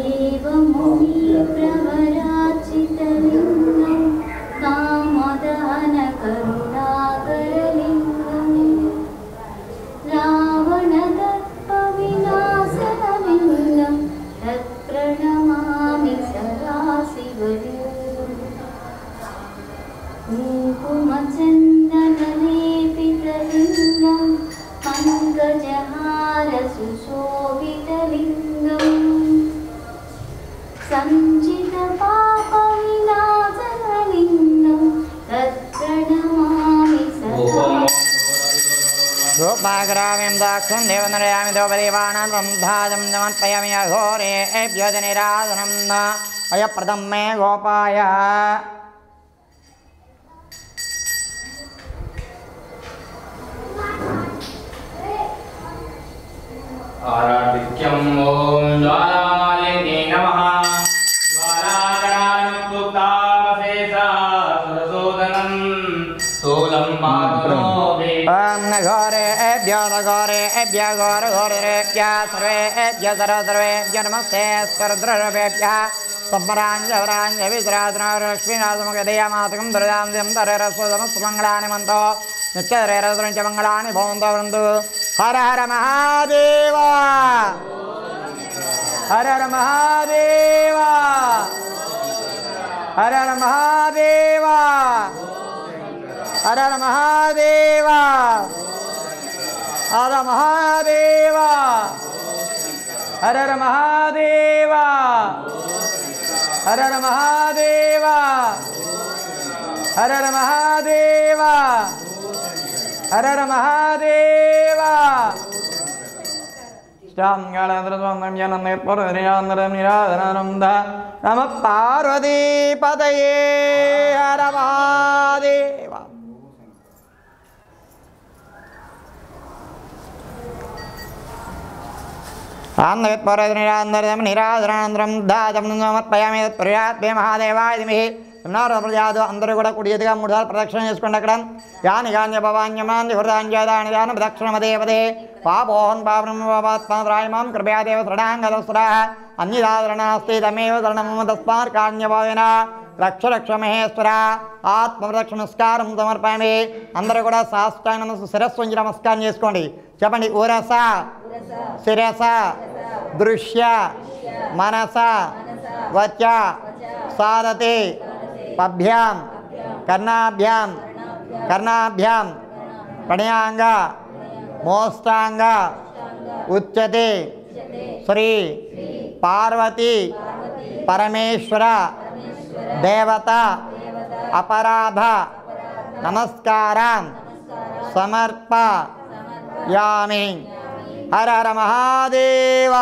देवमुनिप्रवराचितलिङ्गं कामदहनकरुणाकरलिङ्गं रावणदर्पविनाशनलिङ्गं तत्प्रणमामि सदा शिवलिङ्गम् कुङ्कुमचन्दनलेपितलिङ्गं पङ्कजहारसुशोभितलिङ्गम् सञ्चितपापविनाशनलिङ्गं तत्प्रणमामि सदा रूपाग्राम्यं दाक्षं देवनरयामि देवदेवानां रन्धाजं समर्पयामि अघोरेभ्यो जनिराधनं न अयप्रदं मे गोपाय आराधिक्यं ॐ ज्वालामालिन्ये नमः ज्वालाकरानुक्तामशेषा सुरसोदनं स्थूलं मातुनोऽपि ॐ घोरेभ्यो घोरेभ्यो घोरेभ्यः सर्वेभ्यः सर्वेभ्यो नमस्ते स्वर्द्रवेभ्यः लक्ष्मीनाथमगदयामातकं दुर्दां दररसोदमस्तमङ्गलानि मन्त्रो नित्यररसुञ्च मङ्गलानि भवन्तु वृन्दु हर हर महादेव हर हर महादेव हर हर महादेव हर हर महादेव हर महादेव हर हर महादेव हर हर महादेव हर हर महादेव हर हर महादेव नमः पार्वतीपतये हर महादेव निराधनानन्तरं दाजं समर्पयामि तत्प्रियात्मे महादेवाय धीमहि ప్రజాదు అందరూ కూడా కుడి ఎదుగా 3 సార్లు ప్రదక్షిణ చేసుకోండి. అక్కడ యాని గాన్య భవాన్యమాంది హృదాంజాదాని దాన ప్రదక్షిణమదేవదే పాపోహన్ పాపనమాత్మాత్రాయమాం కృపయాదేవ శరణాంగదస్రాః అన్యదారణాస్తి తమేవ శరణం తస్మాత్ కాన్యభావేన రక్ష రక్ష మహేశ్వర ఆత్మరక్ష నమస్కారం సమర్పయామి. అందరూ కూడా సాష్టాంగ శిరస్సు వంచి నమస్కారం చేసుకోండి. చెప్పండి. ఉరస శిరస దృశ్య మనస వచ సారథి పభ్యాం కర్ణాభ్యాం కర్ణాభ్యాం ప్రణయాంగ మోష్టాంగ ఉచ్యతే శ్రీ పార్వతీ పరమేశ్వర దేవత అపరాధ నమస్కారం సమర్పయామి. హర హర మహాదేవ.